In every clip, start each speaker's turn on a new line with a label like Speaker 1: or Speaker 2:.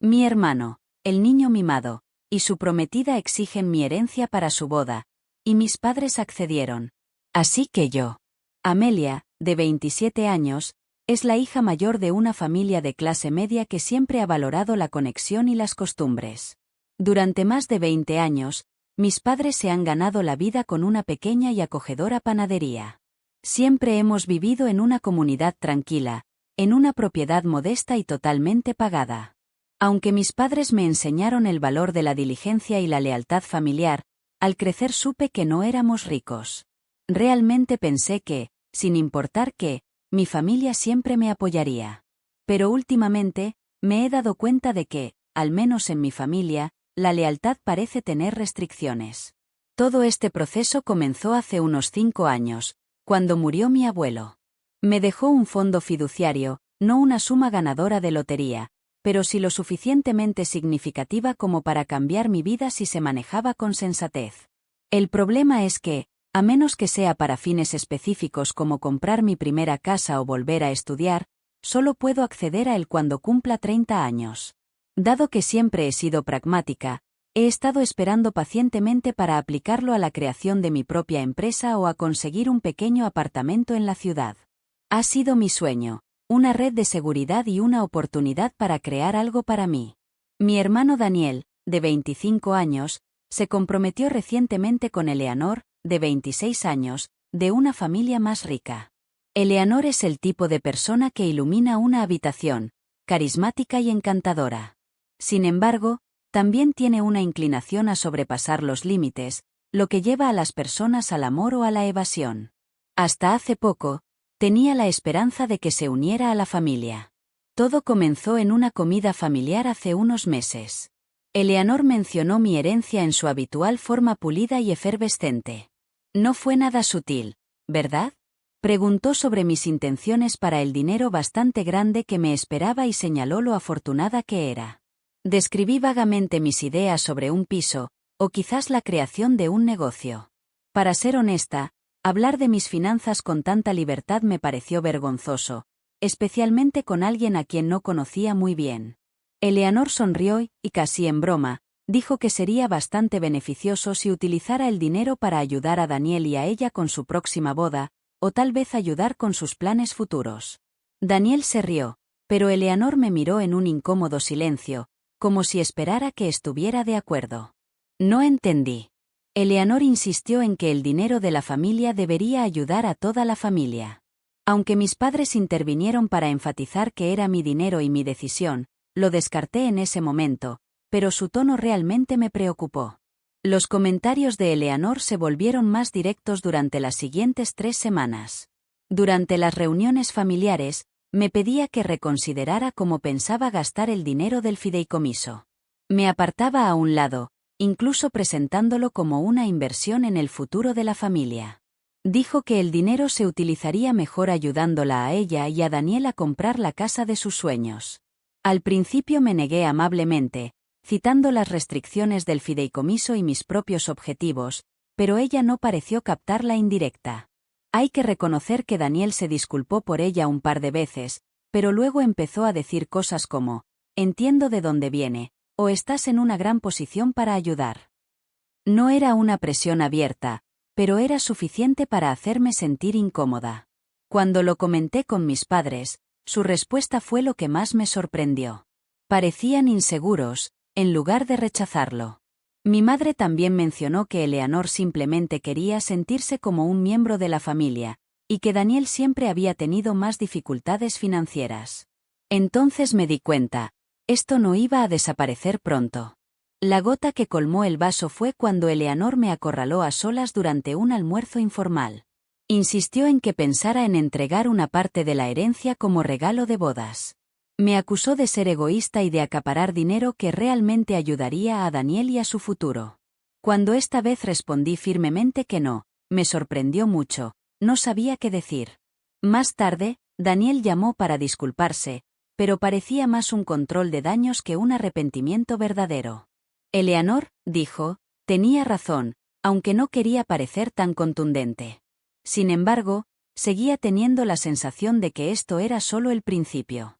Speaker 1: Mi hermano, el niño mimado, y su prometida exigen mi herencia para su boda, y mis padres accedieron. Así que yo. Amelia, de 27 años, es la hija mayor de una familia de clase media que siempre ha valorado la conexión y las costumbres. Durante más de 20 años, mis padres se han ganado la vida con una pequeña y acogedora panadería. Siempre hemos vivido en una comunidad tranquila, en una propiedad modesta y totalmente pagada. Aunque mis padres me enseñaron el valor de la diligencia y la lealtad familiar, al crecer supe que no éramos ricos. Realmente pensé que, sin importar qué, mi familia siempre me apoyaría. Pero últimamente, me he dado cuenta de que, al menos en mi familia, la lealtad parece tener restricciones. Todo este proceso comenzó hace unos 5 años, cuando murió mi abuelo. Me dejó un fondo fiduciario, no una suma ganadora de lotería, pero sí lo suficientemente significativa como para cambiar mi vida si se manejaba con sensatez. El problema es que, a menos que sea para fines específicos como comprar mi primera casa o volver a estudiar, solo puedo acceder a él cuando cumpla 30 años. Dado que siempre he sido pragmática, he estado esperando pacientemente para aplicarlo a la creación de mi propia empresa o a conseguir un pequeño apartamento en la ciudad. Ha sido mi sueño, una red de seguridad y una oportunidad para crear algo para mí. Mi hermano Daniel, de 25 años, se comprometió recientemente con Eleanor, de 26 años, de una familia más rica. Eleanor es el tipo de persona que ilumina una habitación, carismática y encantadora. Sin embargo, también tiene una inclinación a sobrepasar los límites, lo que lleva a las personas al amor o a la evasión. Hasta hace poco, tenía la esperanza de que se uniera a la familia. Todo comenzó en una comida familiar hace unos meses. Eleanor mencionó mi herencia en su habitual forma pulida y efervescente. No fue nada sutil, ¿verdad? Preguntó sobre mis intenciones para el dinero bastante grande que me esperaba y señaló lo afortunada que era. Describí vagamente mis ideas sobre un piso, o quizás la creación de un negocio. Para ser honesta, hablar de mis finanzas con tanta libertad me pareció vergonzoso, especialmente con alguien a quien no conocía muy bien. Eleanor sonrió y, casi en broma, dijo que sería bastante beneficioso si utilizara el dinero para ayudar a Daniel y a ella con su próxima boda, o tal vez ayudar con sus planes futuros. Daniel se rió, pero Eleanor me miró en un incómodo silencio, como si esperara que estuviera de acuerdo. No entendí. Eleanor insistió en que el dinero de la familia debería ayudar a toda la familia. Aunque mis padres intervinieron para enfatizar que era mi dinero y mi decisión, lo descarté en ese momento, pero su tono realmente me preocupó. Los comentarios de Eleanor se volvieron más directos durante las siguientes 3 semanas. Durante las reuniones familiares, me pedía que reconsiderara cómo pensaba gastar el dinero del fideicomiso. Me apartaba a un lado, incluso presentándolo como una inversión en el futuro de la familia. Dijo que el dinero se utilizaría mejor ayudándola a ella y a Daniel a comprar la casa de sus sueños. Al principio me negué amablemente, citando las restricciones del fideicomiso y mis propios objetivos, pero ella no pareció captar la indirecta. Hay que reconocer que Daniel se disculpó por ella un par de veces, pero luego empezó a decir cosas como, entiendo de dónde viene, o estás en una gran posición para ayudar. No era una presión abierta, pero era suficiente para hacerme sentir incómoda. Cuando lo comenté con mis padres, su respuesta fue lo que más me sorprendió. Parecían inseguros, en lugar de rechazarlo. Mi madre también mencionó que Eleanor simplemente quería sentirse como un miembro de la familia, y que Daniel siempre había tenido más dificultades financieras. Entonces me di cuenta, esto no iba a desaparecer pronto. La gota que colmó el vaso fue cuando Eleanor me acorraló a solas durante un almuerzo informal. Insistió en que pensara en entregar una parte de la herencia como regalo de bodas. Me acusó de ser egoísta y de acaparar dinero que realmente ayudaría a Daniel y a su futuro. Cuando esta vez respondí firmemente que no, me sorprendió mucho, no sabía qué decir. Más tarde, Daniel llamó para disculparse, pero parecía más un control de daños que un arrepentimiento verdadero. Eleanor, dijo, tenía razón, aunque no quería parecer tan contundente. Sin embargo, seguía teniendo la sensación de que esto era solo el principio.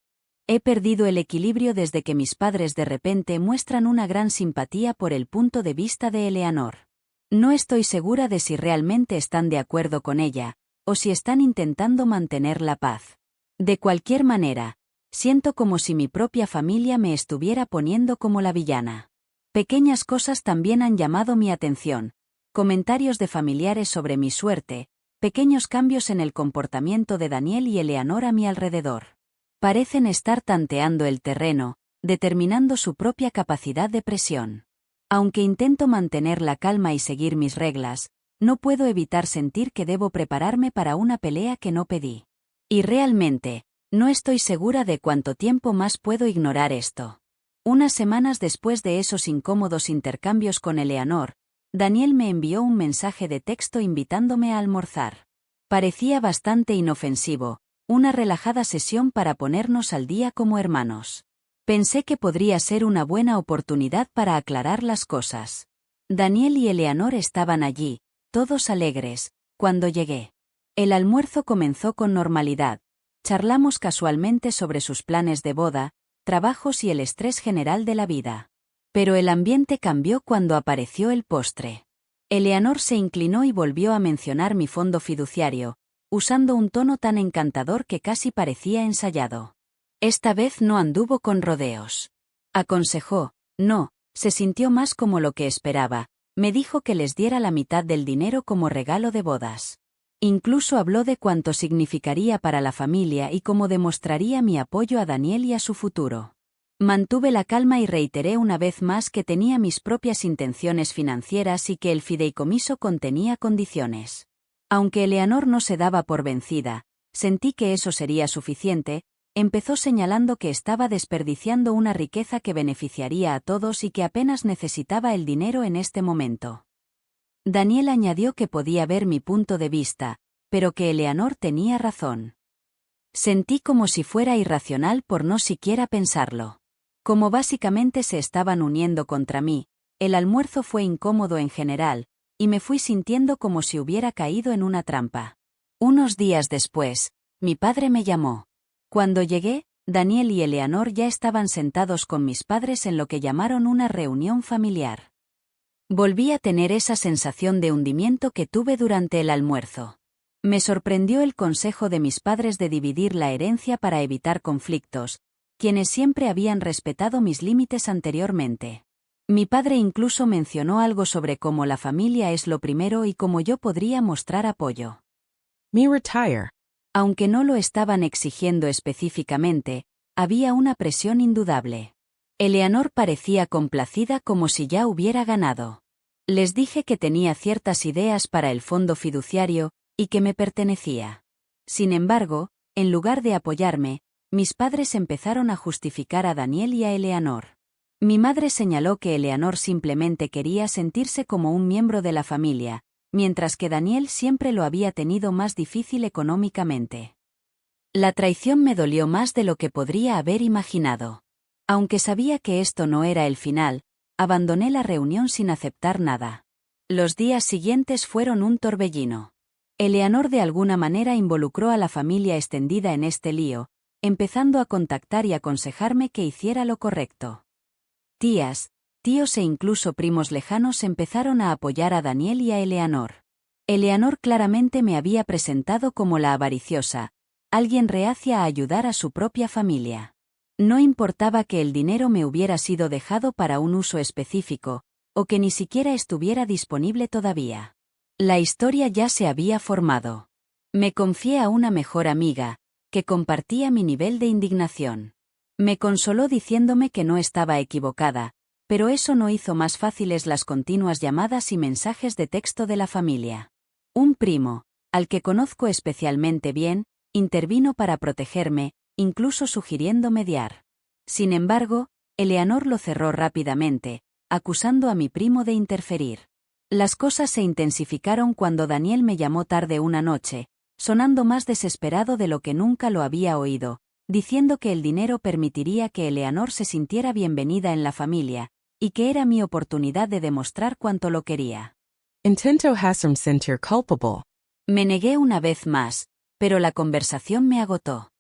Speaker 1: He perdido el equilibrio desde que mis padres de repente muestran una gran simpatía por el punto de vista de Eleanor. No estoy segura de si realmente están de acuerdo con ella, o si están intentando mantener la paz. De cualquier manera, siento como si mi propia familia me estuviera poniendo como la villana. Pequeñas cosas también han llamado mi atención. Comentarios de familiares sobre mi suerte, pequeños cambios en el comportamiento de Daniel y Eleanor a mi alrededor. Parecen estar tanteando el terreno, determinando su propia capacidad de presión. Aunque intento mantener la calma y seguir mis reglas, no puedo evitar sentir que debo prepararme para una pelea que no pedí. Y realmente, no estoy segura de cuánto tiempo más puedo ignorar esto. Unas semanas después de esos incómodos intercambios con Eleanor, Daniel me envió un mensaje de texto invitándome a almorzar. Parecía bastante inofensivo, una relajada sesión para ponernos al día como hermanos. Pensé que podría ser una buena oportunidad para aclarar las cosas. Daniel y Eleanor estaban allí, todos alegres, cuando llegué. El almuerzo comenzó con normalidad. Charlamos casualmente sobre sus planes de boda, trabajos y el estrés general de la vida. Pero el ambiente cambió cuando apareció el postre. Eleanor se inclinó y volvió a mencionar mi fondo fiduciario, usando un tono tan encantador que casi parecía ensayado. Esta vez no anduvo con rodeos. Aconsejó, no, se sintió más como lo que esperaba, me dijo que les diera la mitad del dinero como regalo de bodas. Incluso habló de cuánto significaría para la familia y cómo demostraría mi apoyo a Daniel y a su futuro. Mantuve la calma y reiteré una vez más que tenía mis propias intenciones financieras y que el fideicomiso contenía condiciones. Aunque Eleanor no se daba por vencida, sentí que eso sería suficiente. Empezó señalando que estaba desperdiciando una riqueza que beneficiaría a todos y que apenas necesitaba el dinero en este momento. Daniel añadió que podía ver mi punto de vista, pero que Eleanor tenía razón. Sentí como si fuera irracional por no siquiera pensarlo. Como básicamente se estaban uniendo contra mí, el almuerzo fue incómodo en general, y me fui sintiendo como si hubiera caído en una trampa. Unos días después, mi padre me llamó. Cuando llegué, Daniel y Eleanor ya estaban sentados con mis padres en lo que llamaron una reunión familiar. Volví a tener esa sensación de hundimiento que tuve durante el almuerzo. Me sorprendió el consejo de mis padres de dividir la herencia para evitar conflictos, quienes siempre habían respetado mis límites anteriormente. Mi padre incluso mencionó algo sobre cómo la familia es lo primero y cómo yo podría mostrar apoyo.
Speaker 2: Me retire.
Speaker 1: Aunque no lo estaban exigiendo específicamente, había una presión indudable. Eleanor parecía complacida como si ya hubiera ganado. Les dije que tenía ciertas ideas para el fondo fiduciario y que me pertenecía. Sin embargo, en lugar de apoyarme, mis padres empezaron a justificar a Daniel y a Eleanor. Mi madre señaló que Eleanor simplemente quería sentirse como un miembro de la familia, mientras que Daniel siempre lo había tenido más difícil económicamente. La traición me dolió más de lo que podría haber imaginado. Aunque sabía que esto no era el final, abandoné la reunión sin aceptar nada. Los días siguientes fueron un torbellino. Eleanor de alguna manera involucró a la familia extendida en este lío, empezando a contactar y aconsejarme que hiciera lo correcto. Tías, tíos e incluso primos lejanos empezaron a apoyar a Daniel y a Eleanor. Eleanor claramente me había presentado como la avariciosa, alguien reacia a ayudar a su propia familia. No importaba que el dinero me hubiera sido dejado para un uso específico, o que ni siquiera estuviera disponible todavía. La historia ya se había formado. Me confié a una mejor amiga, que compartía mi nivel de indignación. Me consoló diciéndome que no estaba equivocada, pero eso no hizo más fáciles las continuas llamadas y mensajes de texto de la familia. Un primo, al que conozco especialmente bien, intervino para protegerme, incluso sugiriendo mediar. Sin embargo, Eleanor lo cerró rápidamente, acusando a mi primo de interferir. Las cosas se intensificaron cuando Daniel me llamó tarde una noche, sonando más desesperado de lo que nunca lo había oído, diciendo que el dinero permitiría que Eleanor se sintiera bienvenida en la familia, y que era mi oportunidad de demostrar cuánto lo quería.
Speaker 2: Intento hacerme sentir culpable.
Speaker 1: Me negué una vez más, pero la conversación me agotó.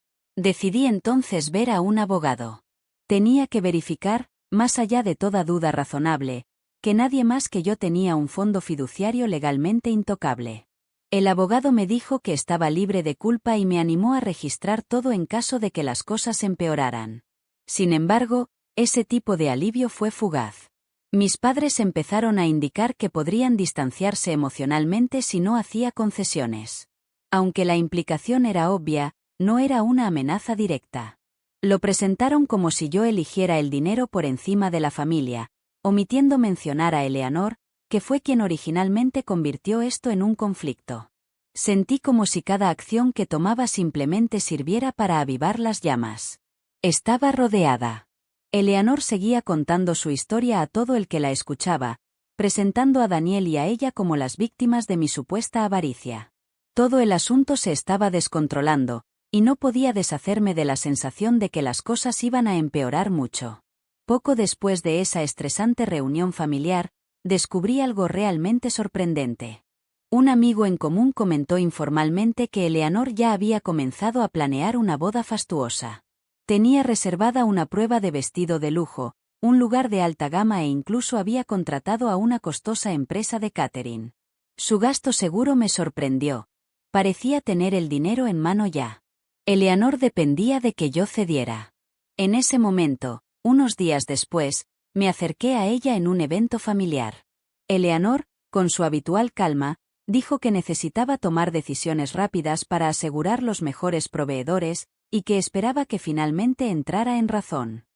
Speaker 1: Decidí entonces ver a un abogado. Tenía que verificar, más allá de toda duda razonable, que nadie más que yo tenía un fondo fiduciario legalmente intocable. El abogado me dijo que estaba libre de culpa y me animó a registrar todo en caso de que las cosas empeoraran. Sin embargo, ese tipo de alivio fue fugaz. Mis padres empezaron a indicar que podrían distanciarse emocionalmente si no hacía concesiones. Aunque la implicación era obvia, no era una amenaza directa. Lo presentaron como si yo eligiera el dinero por encima de la familia, omitiendo mencionar a Eleanor, que fue quien originalmente convirtió esto en un conflicto. Sentí como si cada acción que tomaba simplemente sirviera para avivar las llamas. Estaba rodeada. Eleanor seguía contando su historia a todo el que la escuchaba, presentando a Daniel y a ella como las víctimas de mi supuesta avaricia. Todo el asunto se estaba descontrolando, y no podía deshacerme de la sensación de que las cosas iban a empeorar mucho. Poco después de esa estresante reunión familiar, descubrí algo realmente sorprendente. Un amigo en común comentó informalmente que Eleanor ya había comenzado a planear una boda fastuosa. Tenía reservada una prueba de vestido de lujo, un lugar de alta gama e incluso había contratado a una costosa empresa de catering. Su gasto seguro me sorprendió. Parecía tener el dinero en mano ya. Eleanor dependía de que yo cediera. En ese momento, unos días después, me acerqué a ella en un evento familiar. Eleanor, con su habitual calma, dijo que necesitaba tomar decisiones rápidas para asegurar los mejores proveedores, y que esperaba que finalmente entrara en razón.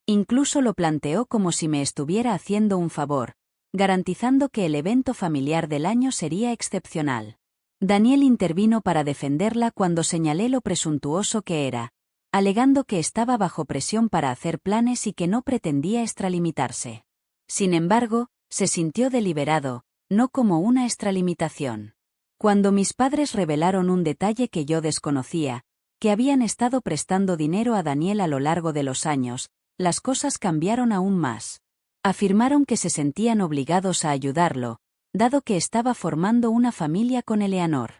Speaker 1: Incluso lo planteó como si me estuviera haciendo un favor, garantizando que el evento familiar del año sería excepcional. Daniel intervino para defenderla cuando señalé lo presuntuoso que era, alegando que estaba bajo presión para hacer planes y que no pretendía extralimitarse. Sin embargo, se sintió deliberado, no como una extralimitación. Cuando mis padres revelaron un detalle que yo desconocía, que habían estado prestando dinero a Daniel a lo largo de los años, las cosas cambiaron aún más. Afirmaron que se sentían obligados a ayudarlo, dado que estaba formando una familia con Eleanor.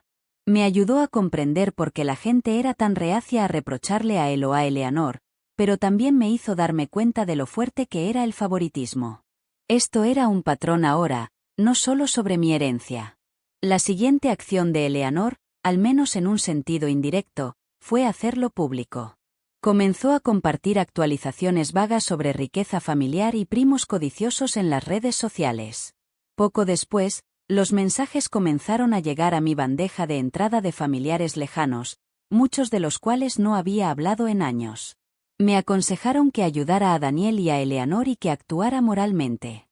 Speaker 1: Me ayudó a comprender por qué la gente era tan reacia a reprocharle a él o a Eleanor, pero también me hizo darme cuenta de lo fuerte que era el favoritismo. Esto era un patrón ahora, no solo sobre mi herencia. La siguiente acción de Eleanor, al menos en un sentido indirecto, fue hacerlo público. Comenzó a compartir actualizaciones vagas sobre riqueza familiar y primos codiciosos en las redes sociales. Poco después, los mensajes comenzaron a llegar a mi bandeja de entrada de familiares lejanos, muchos de los cuales no había hablado en años. Me aconsejaron que ayudara a Daniel y a Eleanor y que actuara moralmente.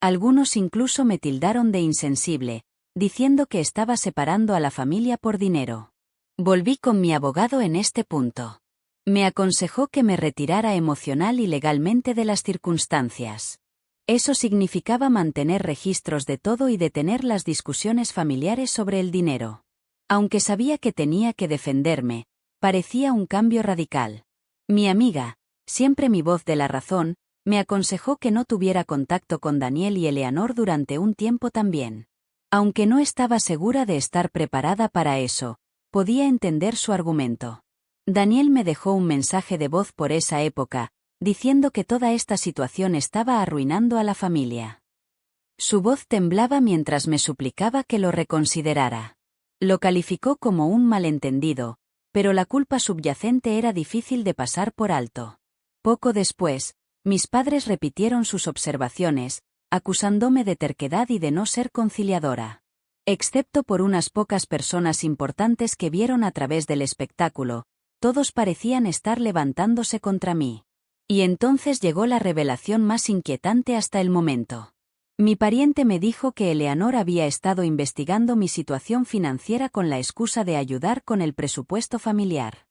Speaker 1: Algunos incluso me tildaron de insensible, diciendo que estaba separando a la familia por dinero. Volví con mi abogado en este punto. Me aconsejó que me retirara emocional y legalmente de las circunstancias. Eso significaba mantener registros de todo y detener las discusiones familiares sobre el dinero. Aunque sabía que tenía que defenderme, parecía un cambio radical. Mi amiga, siempre mi voz de la razón, me aconsejó que no tuviera contacto con Daniel y Eleanor durante un tiempo también. Aunque no estaba segura de estar preparada para eso, podía entender su argumento. Daniel me dejó un mensaje de voz por esa época, diciendo que toda esta situación estaba arruinando a la familia. Su voz temblaba mientras me suplicaba que lo reconsiderara. Lo calificó como un malentendido, pero la culpa subyacente era difícil de pasar por alto. Poco después, mis padres repitieron sus observaciones, acusándome de terquedad y de no ser conciliadora. Excepto por unas pocas personas importantes que vieron a través del espectáculo, todos parecían estar levantándose contra mí. Y entonces llegó la revelación más inquietante hasta el momento. Mi pariente me dijo que Eleanor había estado investigando mi situación financiera con la excusa de ayudar con el presupuesto familiar.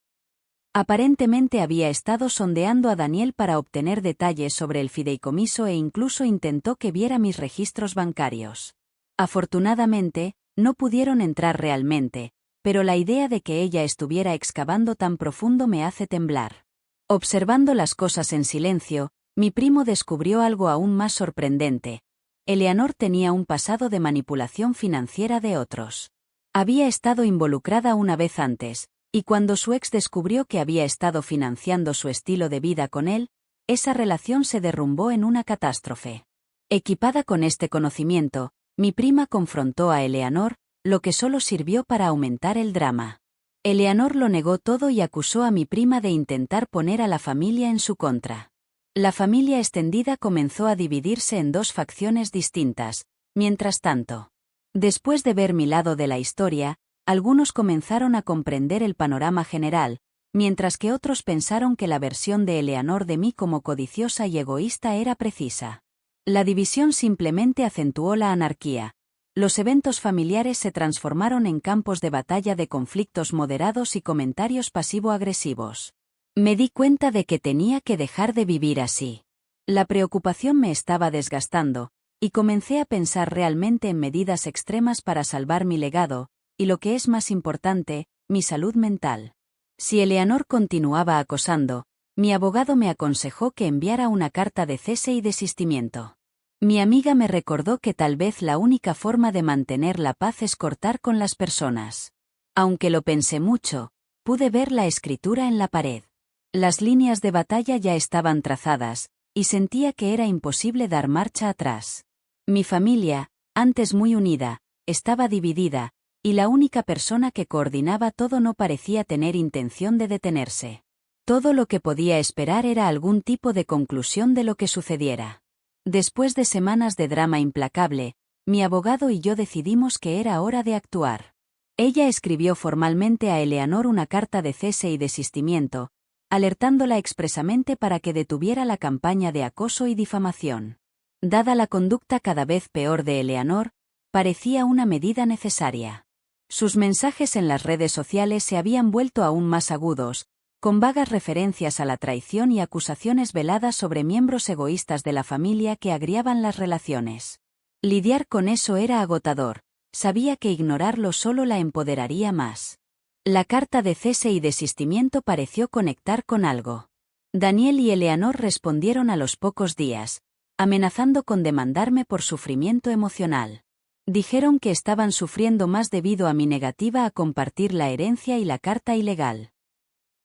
Speaker 1: Aparentemente había estado sondeando a Daniel para obtener detalles sobre el fideicomiso e incluso intentó que viera mis registros bancarios. Afortunadamente, no pudieron entrar realmente, pero la idea de que ella estuviera excavando tan profundo me hace temblar. Observando las cosas en silencio, mi primo descubrió algo aún más sorprendente. Eleanor tenía un pasado de manipulación financiera de otros. Había estado involucrada una vez antes, Y cuando su ex descubrió que había estado financiando su estilo de vida con él, esa relación se derrumbó en una catástrofe. Equipada con este conocimiento, mi prima confrontó a Eleanor, lo que solo sirvió para aumentar el drama. Eleanor lo negó todo y acusó a mi prima de intentar poner a la familia en su contra. La familia extendida comenzó a dividirse en dos facciones distintas. Mientras tanto, después de ver mi lado de la historia, algunos comenzaron a comprender el panorama general, mientras que otros pensaron que la versión de Eleanor de mí como codiciosa y egoísta era precisa. La división simplemente acentuó la anarquía. Los eventos familiares se transformaron en campos de batalla de conflictos moderados y comentarios pasivo-agresivos. Me di cuenta de que tenía que dejar de vivir así. La preocupación me estaba desgastando, y comencé a pensar realmente en medidas extremas para salvar mi legado, y lo que es más importante, mi salud mental. Si Eleanor continuaba acosando, mi abogado me aconsejó que enviara una carta de cese y desistimiento. Mi amiga me recordó que tal vez la única forma de mantener la paz es cortar con las personas. Aunque lo pensé mucho, pude ver la escritura en la pared. Las líneas de batalla ya estaban trazadas, y sentía que era imposible dar marcha atrás. Mi familia, antes muy unida, estaba dividida, y la única persona que coordinaba todo no parecía tener intención de detenerse. Todo lo que podía esperar era algún tipo de conclusión de lo que sucediera. Después de semanas de drama implacable, mi abogado y yo decidimos que era hora de actuar. Ella escribió formalmente a Eleanor una carta de cese y desistimiento, alertándola expresamente para que detuviera la campaña de acoso y difamación. Dada la conducta cada vez peor de Eleanor, parecía una medida necesaria. Sus mensajes en las redes sociales se habían vuelto aún más agudos, con vagas referencias a la traición y acusaciones veladas sobre miembros egoístas de la familia que agriaban las relaciones. Lidiar con eso era agotador, sabía que ignorarlo solo la empoderaría más. La carta de cese y desistimiento pareció conectar con algo. Daniel y Eleanor respondieron a los pocos días, amenazando con demandarme por sufrimiento emocional. Dijeron que estaban sufriendo más debido a mi negativa a compartir la herencia y la carta ilegal.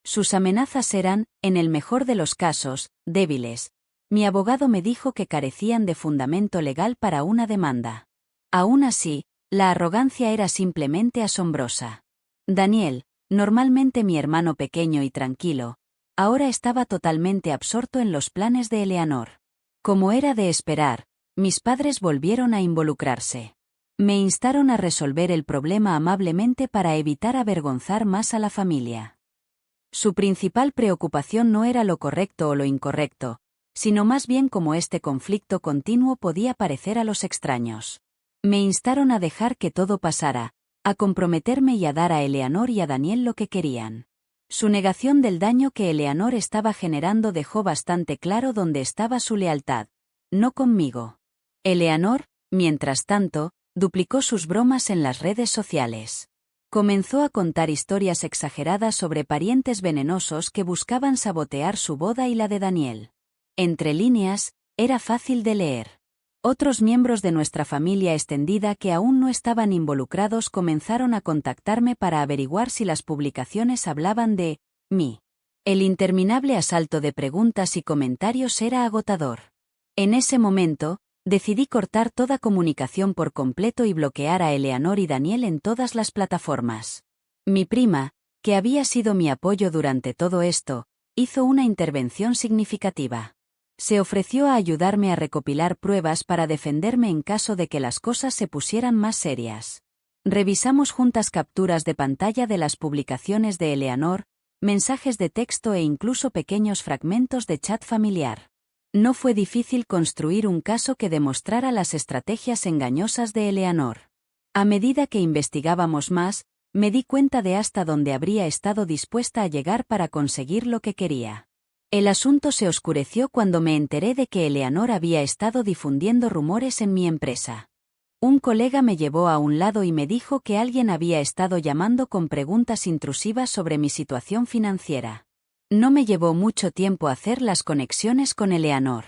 Speaker 1: Sus amenazas eran, en el mejor de los casos, débiles. Mi abogado me dijo que carecían de fundamento legal para una demanda. Aún así, la arrogancia era simplemente asombrosa. Daniel, normalmente mi hermano pequeño y tranquilo, ahora estaba totalmente absorto en los planes de Eleanor. Como era de esperar, mis padres volvieron a involucrarse. Me instaron a resolver el problema amablemente para evitar avergonzar más a la familia. Su principal preocupación no era lo correcto o lo incorrecto, sino más bien cómo este conflicto continuo podía parecer a los extraños. Me instaron a dejar que todo pasara, a comprometerme y a dar a Eleanor y a Daniel lo que querían. Su negación del daño que Eleanor estaba generando dejó bastante claro dónde estaba su lealtad. No conmigo. Eleanor, mientras tanto, duplicó sus bromas en las redes sociales. Comenzó a contar historias exageradas sobre parientes venenosos que buscaban sabotear su boda y la de Daniel. Entre líneas, era fácil de leer. Otros miembros de nuestra familia extendida que aún no estaban involucrados comenzaron a contactarme para averiguar si las publicaciones hablaban de mí. El interminable asalto de preguntas y comentarios era agotador. En ese momento, decidí cortar toda comunicación por completo y bloquear a Eleanor y Daniel en todas las plataformas. Mi prima, que había sido mi apoyo durante todo esto, hizo una intervención significativa. Se ofreció a ayudarme a recopilar pruebas para defenderme en caso de que las cosas se pusieran más serias. Revisamos juntas capturas de pantalla de las publicaciones de Eleanor, mensajes de texto e incluso pequeños fragmentos de chat familiar. No fue difícil construir un caso que demostrara las estrategias engañosas de Eleanor. A medida que investigábamos más, me di cuenta de hasta dónde habría estado dispuesta a llegar para conseguir lo que quería. El asunto se oscureció cuando me enteré de que Eleanor había estado difundiendo rumores en mi empresa. Un colega me llevó a un lado y me dijo que alguien había estado llamando con preguntas intrusivas sobre mi situación financiera. No me llevó mucho tiempo hacer las conexiones con Eleanor.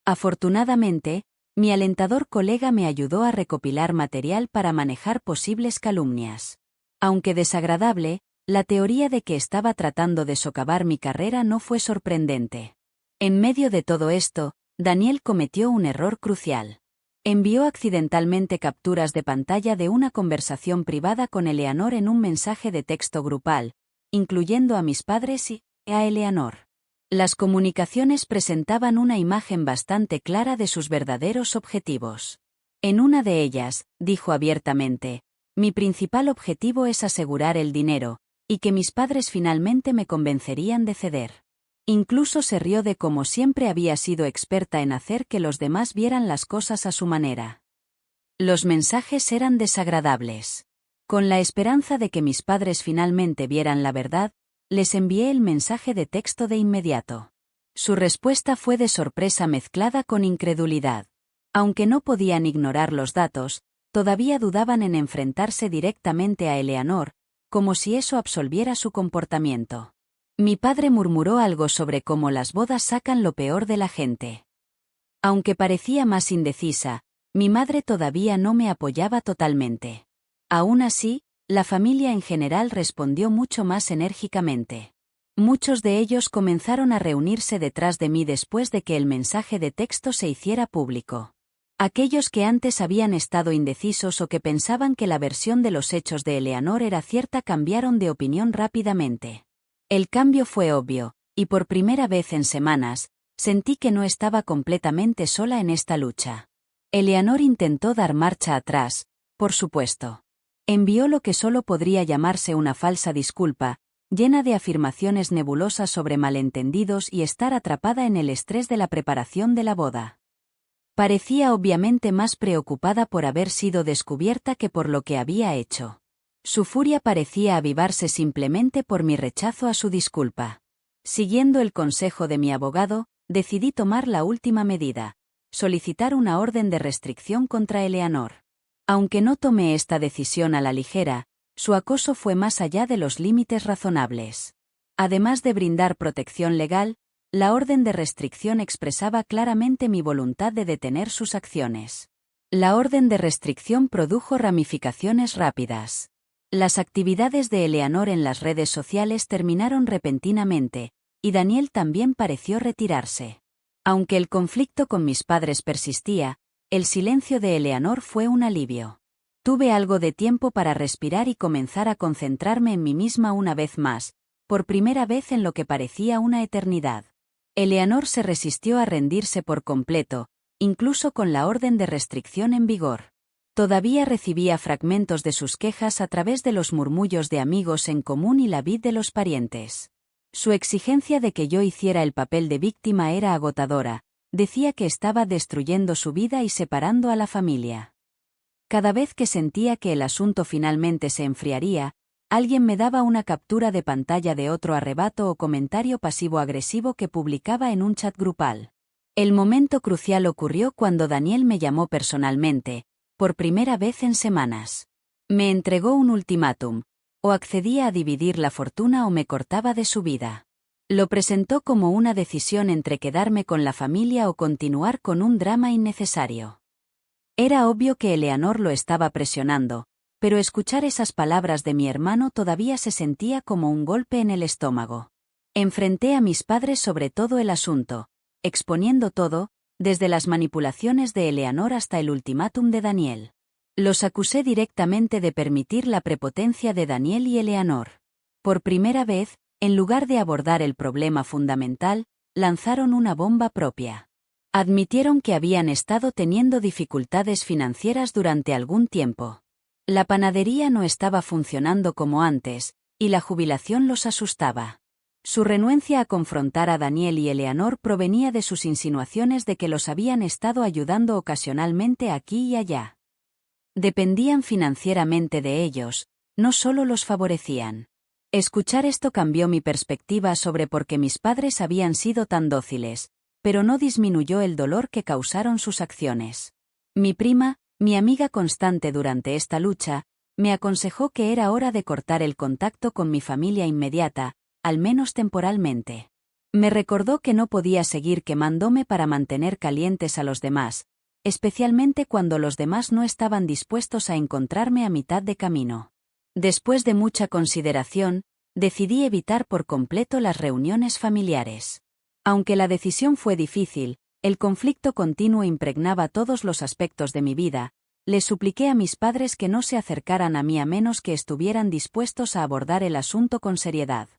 Speaker 1: Afortunadamente, mi alentador colega me ayudó a recopilar material para manejar posibles calumnias. Aunque desagradable, la teoría de que estaba tratando de socavar mi carrera no fue sorprendente. En medio de todo esto, Daniel cometió un error crucial. Envió accidentalmente capturas de pantalla de una conversación privada con Eleanor en un mensaje de texto grupal, incluyendo a mis padres y a Eleanor. Las comunicaciones presentaban una imagen bastante clara de sus verdaderos objetivos. En una de ellas, dijo abiertamente, mi principal objetivo es asegurar el dinero, y que mis padres finalmente me convencerían de ceder. Incluso se rió de cómo siempre había sido experta en hacer que los demás vieran las cosas a su manera. Los mensajes eran desagradables. Con la esperanza de que mis padres finalmente vieran la verdad, les envié el mensaje de texto de inmediato. Su respuesta fue de sorpresa mezclada con incredulidad. Aunque no podían ignorar los datos, todavía dudaban en enfrentarse directamente a Eleanor, como si eso absolviera su comportamiento. Mi padre murmuró algo sobre cómo las bodas sacan lo peor de la gente. Aunque parecía más indecisa, mi madre todavía no me apoyaba totalmente. Aún así, la familia en general respondió mucho más enérgicamente. Muchos de ellos comenzaron a reunirse detrás de mí después de que el mensaje de texto se hiciera público. Aquellos que antes habían estado indecisos o que pensaban que la versión de los hechos de Eleanor era cierta cambiaron de opinión rápidamente. El cambio fue obvio, y por primera vez en semanas, sentí que no estaba completamente sola en esta lucha. Eleanor intentó dar marcha atrás, por supuesto. Envió lo que solo podría llamarse una falsa disculpa, llena de afirmaciones nebulosas sobre malentendidos y estar atrapada en el estrés de la preparación de la boda. Parecía obviamente más preocupada por haber sido descubierta que por lo que había hecho. Su furia parecía avivarse simplemente por mi rechazo a su disculpa. Siguiendo el consejo de mi abogado, decidí tomar la última medida: solicitar una orden de restricción contra Eleanor. Aunque no tomé esta decisión a la ligera, su acoso fue más allá de los límites razonables. Además de brindar protección legal, la orden de restricción expresaba claramente mi voluntad de detener sus acciones. La orden de restricción produjo ramificaciones rápidas. Las actividades de Eleanor en las redes sociales terminaron repentinamente, y Daniel también pareció retirarse. Aunque el conflicto con mis padres persistía, el silencio de Eleanor fue un alivio. Tuve algo de tiempo para respirar y comenzar a concentrarme en mí misma una vez más, por primera vez en lo que parecía una eternidad. Eleanor se resistió a rendirse por completo, incluso con la orden de restricción en vigor. Todavía recibía fragmentos de sus quejas a través de los murmullos de amigos en común y la vid de los parientes. Su exigencia de que yo hiciera el papel de víctima era agotadora. Decía que estaba destruyendo su vida y separando a la familia. Cada vez que sentía que el asunto finalmente se enfriaría, alguien me daba una captura de pantalla de otro arrebato o comentario pasivo-agresivo que publicaba en un chat grupal. El momento crucial ocurrió cuando Daniel me llamó personalmente, por primera vez en semanas. Me entregó un ultimátum: o accedía a dividir la fortuna o me cortaba de su vida. Lo presentó como una decisión entre quedarme con la familia o continuar con un drama innecesario. Era obvio que Eleanor lo estaba presionando, pero escuchar esas palabras de mi hermano todavía se sentía como un golpe en el estómago. Enfrenté a mis padres sobre todo el asunto, exponiendo todo, desde las manipulaciones de Eleanor hasta el ultimátum de Daniel. Los acusé directamente de permitir la prepotencia de Daniel y Eleanor. Por primera vez, en lugar de abordar el problema fundamental, lanzaron una bomba propia. Admitieron que habían estado teniendo dificultades financieras durante algún tiempo. La panadería no estaba funcionando como antes, y la jubilación los asustaba. Su renuencia a confrontar a Daniel y Eleanor provenía de sus insinuaciones de que los habían estado ayudando ocasionalmente aquí y allá. Dependían financieramente de ellos, no solo los favorecían. Escuchar esto cambió mi perspectiva sobre por qué mis padres habían sido tan dóciles, pero no disminuyó el dolor que causaron sus acciones. Mi prima, mi amiga constante durante esta lucha, me aconsejó que era hora de cortar el contacto con mi familia inmediata, al menos temporalmente. Me recordó que no podía seguir quemándome para mantener calientes a los demás, especialmente cuando los demás no estaban dispuestos a encontrarme a mitad de camino. Después de mucha consideración, decidí evitar por completo las reuniones familiares. Aunque la decisión fue difícil, el conflicto continuo impregnaba todos los aspectos de mi vida. Les supliqué a mis padres que no se acercaran a mí a menos que estuvieran dispuestos a abordar el asunto con seriedad.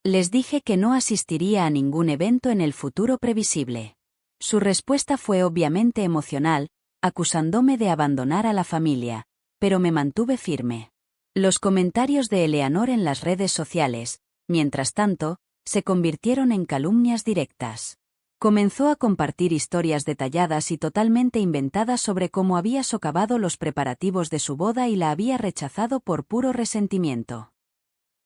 Speaker 1: Les dije que no asistiría a ningún evento en el futuro previsible. Su respuesta fue obviamente emocional, acusándome de abandonar a la familia, pero me mantuve firme. Los comentarios de Eleanor en las redes sociales, mientras tanto, se convirtieron en calumnias directas. Comenzó a compartir historias detalladas y totalmente inventadas sobre cómo había socavado los preparativos de su boda y la había rechazado por puro resentimiento.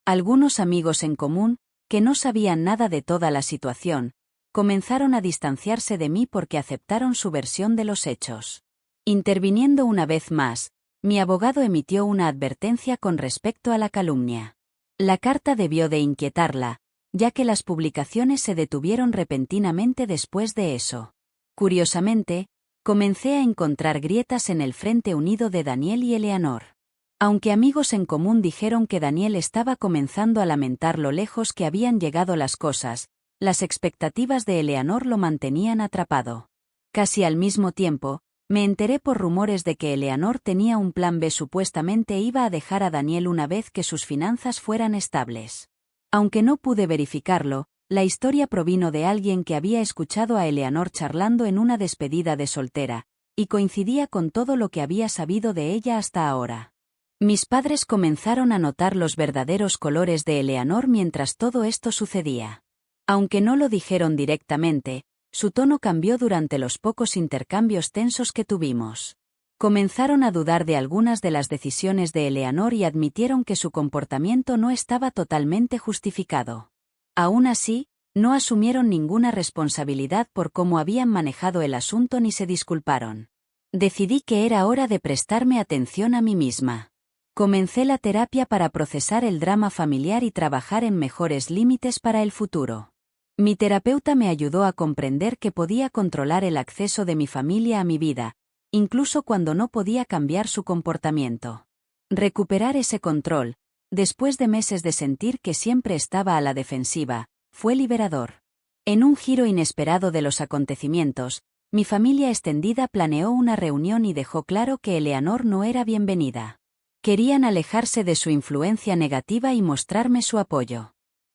Speaker 1: Algunos amigos en común, que no sabían nada de toda la situación, comenzaron a distanciarse de mí porque aceptaron su versión de los hechos. Interviniendo una vez más, mi abogado emitió una advertencia con respecto a la calumnia. La carta debió de inquietarla, ya que las publicaciones se detuvieron repentinamente después de eso. Curiosamente, comencé a encontrar grietas en el frente unido de Daniel y Eleanor. Aunque amigos en común dijeron que Daniel estaba comenzando a lamentar lo lejos que habían llegado las cosas, las expectativas de Eleanor lo mantenían atrapado. Casi al mismo tiempo, me enteré por rumores de que Eleanor tenía un plan B. Supuestamente iba a dejar a Daniel una vez que sus finanzas fueran estables. Aunque no pude verificarlo, la historia provino de alguien que había escuchado a Eleanor charlando en una despedida de soltera, y coincidía con todo lo que había sabido de ella hasta ahora. Mis padres comenzaron a notar los verdaderos colores de Eleanor mientras todo esto sucedía. Aunque no lo dijeron directamente, su tono cambió durante los pocos intercambios tensos que tuvimos. Comenzaron a dudar de algunas de las decisiones de Eleanor y admitieron que su comportamiento no estaba totalmente justificado. Aún así, no asumieron ninguna responsabilidad por cómo habían manejado el asunto ni se disculparon. Decidí que era hora de prestarme atención a mí misma. Comencé la terapia para procesar el drama familiar y trabajar en mejores límites para el futuro. Mi terapeuta me ayudó a comprender que podía controlar el acceso de mi familia a mi vida, incluso cuando no podía cambiar su comportamiento. Recuperar ese control, después de meses de sentir que siempre estaba a la defensiva, fue liberador. En un giro inesperado de los acontecimientos, mi familia extendida planeó una reunión y dejó claro que Eleanor no era bienvenida. Querían alejarse de su influencia negativa y mostrarme su apoyo.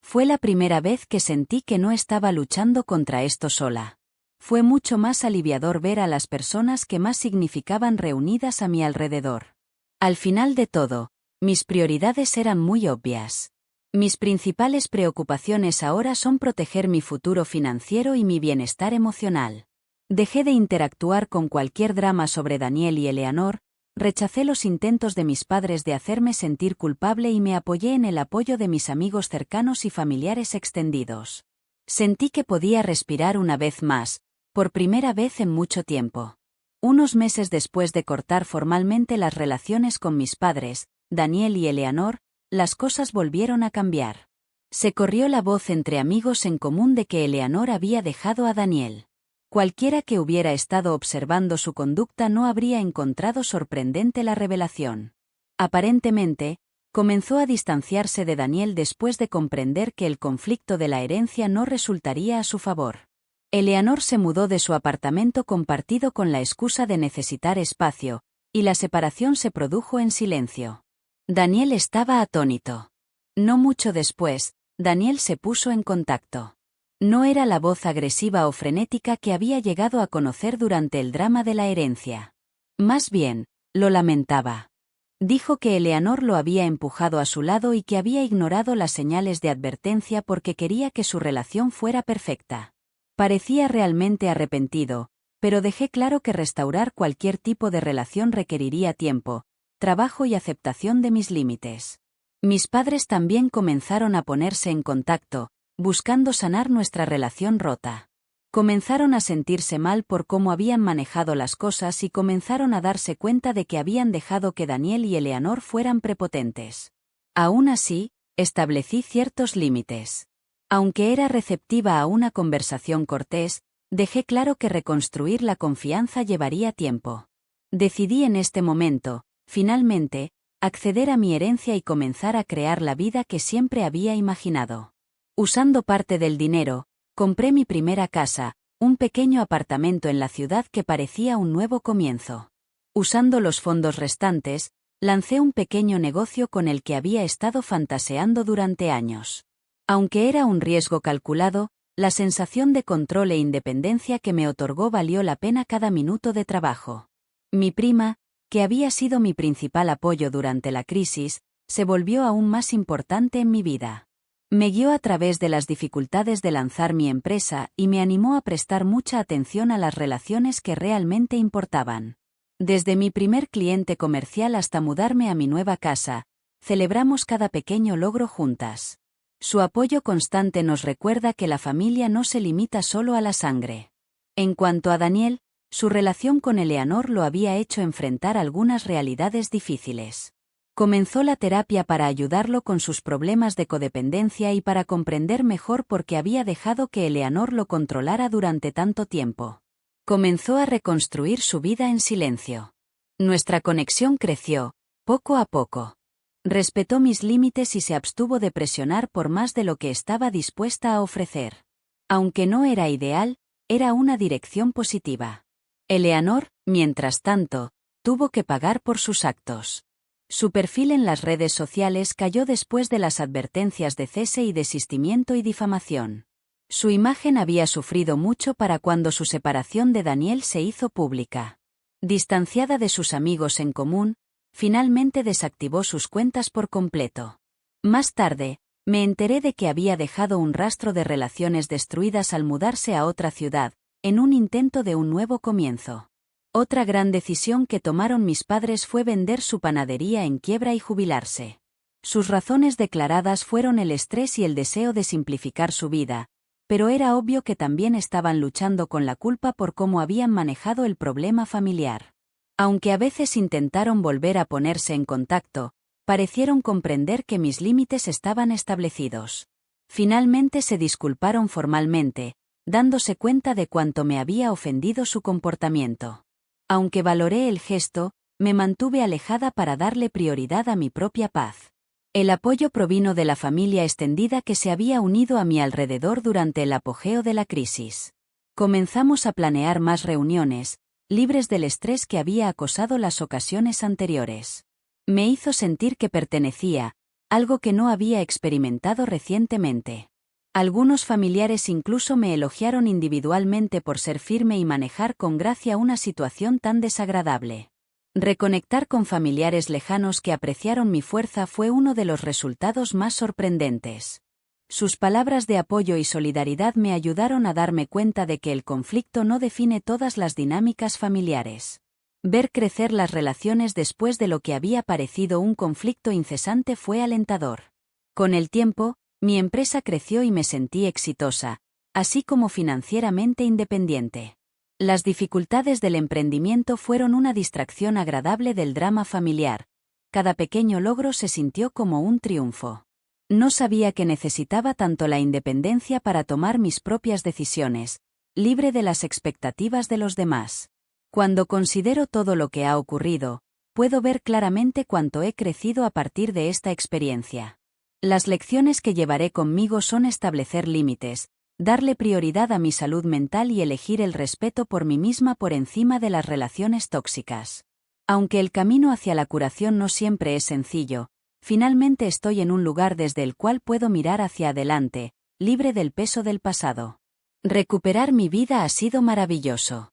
Speaker 1: Fue la primera vez que sentí que no estaba luchando contra esto sola. Fue mucho más aliviador ver a las personas que más significaban reunidas a mi alrededor. Al final de todo, mis prioridades eran muy obvias. Mis principales preocupaciones ahora son proteger mi futuro financiero y mi bienestar emocional. Dejé de interactuar con cualquier drama sobre Daniel y Eleanor, rechacé los intentos de mis padres de hacerme sentir culpable y me apoyé en el apoyo de mis amigos cercanos y familiares extendidos. Sentí que podía respirar una vez más, por primera vez en mucho tiempo. Unos meses después de cortar formalmente las relaciones con mis padres, Daniel y Eleanor, las cosas volvieron a cambiar. Se corrió la voz entre amigos en común de que Eleanor había dejado a Daniel. Cualquiera que hubiera estado observando su conducta no habría encontrado sorprendente la revelación. Aparentemente, comenzó a distanciarse de Daniel después de comprender que el conflicto de la herencia no resultaría a su favor. Eleanor se mudó de su apartamento compartido con la excusa de necesitar espacio, y la separación se produjo en silencio. Daniel estaba atónito. No mucho después, Daniel se puso en contacto. No era la voz agresiva o frenética que había llegado a conocer durante el drama de la herencia. Más bien, lo lamentaba. Dijo que Eleanor lo había empujado a su lado y que había ignorado las señales de advertencia porque quería que su relación fuera perfecta. Parecía realmente arrepentido, pero dejé claro que restaurar cualquier tipo de relación requeriría tiempo, trabajo y aceptación de mis límites. Mis padres también comenzaron a ponerse en contacto, buscando sanar nuestra relación rota. Comenzaron a sentirse mal por cómo habían manejado las cosas y comenzaron a darse cuenta de que habían dejado que Daniel y Eleanor fueran prepotentes. Aún así, establecí ciertos límites. Aunque era receptiva a una conversación cortés, dejé claro que reconstruir la confianza llevaría tiempo. Decidí en este momento, finalmente, acceder a mi herencia y comenzar a crear la vida que siempre había imaginado. Usando parte del dinero, compré mi primera casa, un pequeño apartamento en la ciudad que parecía un nuevo comienzo. Usando los fondos restantes, lancé un pequeño negocio con el que había estado fantaseando durante años. Aunque era un riesgo calculado, la sensación de control e independencia que me otorgó valió la pena cada minuto de trabajo. Mi prima, que había sido mi principal apoyo durante la crisis, se volvió aún más importante en mi vida. Me guió a través de las dificultades de lanzar mi empresa y me animó a prestar mucha atención a las relaciones que realmente importaban. Desde mi primer cliente comercial hasta mudarme a mi nueva casa, celebramos cada pequeño logro juntas. Su apoyo constante nos recuerda que la familia no se limita solo a la sangre. En cuanto a Daniel, su relación con Eleanor lo había hecho enfrentar algunas realidades difíciles. Comenzó la terapia para ayudarlo con sus problemas de codependencia y para comprender mejor por qué había dejado que Eleanor lo controlara durante tanto tiempo. Comenzó a reconstruir su vida en silencio. Nuestra conexión creció, poco a poco. Respetó mis límites y se abstuvo de presionar por más de lo que estaba dispuesta a ofrecer. Aunque no era ideal, era una dirección positiva. Eleanor, mientras tanto, tuvo que pagar por sus actos. Su perfil en las redes sociales cayó después de las advertencias de cese y desistimiento y difamación. Su imagen había sufrido mucho para cuando su separación de Daniel se hizo pública. Distanciada de sus amigos en común, finalmente desactivó sus cuentas por completo. Más tarde, me enteré de que había dejado un rastro de relaciones destruidas al mudarse a otra ciudad, en un intento de un nuevo comienzo. Otra gran decisión que tomaron mis padres fue vender su panadería en quiebra y jubilarse. Sus razones declaradas fueron el estrés y el deseo de simplificar su vida, pero era obvio que también estaban luchando con la culpa por cómo habían manejado el problema familiar. Aunque a veces intentaron volver a ponerse en contacto, parecieron comprender que mis límites estaban establecidos. Finalmente se disculparon formalmente, dándose cuenta de cuánto me había ofendido su comportamiento. Aunque valoré el gesto, me mantuve alejada para darle prioridad a mi propia paz. El apoyo provino de la familia extendida que se había unido a mi alrededor durante el apogeo de la crisis. Comenzamos a planear más reuniones, libres del estrés que había acosado las ocasiones anteriores. Me hizo sentir que pertenecía, algo que no había experimentado recientemente. Algunos familiares incluso me elogiaron individualmente por ser firme y manejar con gracia una situación tan desagradable. Reconectar con familiares lejanos que apreciaron mi fuerza fue uno de los resultados más sorprendentes. Sus palabras de apoyo y solidaridad me ayudaron a darme cuenta de que el conflicto no define todas las dinámicas familiares. Ver crecer las relaciones después de lo que había parecido un conflicto incesante fue alentador. Con el tiempo, mi empresa creció y me sentí exitosa, así como financieramente independiente. Las dificultades del emprendimiento fueron una distracción agradable del drama familiar. Cada pequeño logro se sintió como un triunfo. No sabía que necesitaba tanto la independencia para tomar mis propias decisiones, libre de las expectativas de los demás. Cuando considero todo lo que ha ocurrido, puedo ver claramente cuánto he crecido a partir de esta experiencia. Las lecciones que llevaré conmigo son establecer límites, darle prioridad a mi salud mental y elegir el respeto por mí misma por encima de las relaciones tóxicas. Aunque el camino hacia la curación no siempre es sencillo, finalmente estoy en un lugar desde el cual puedo mirar hacia adelante, libre del peso del pasado. Recuperar mi vida ha sido maravilloso.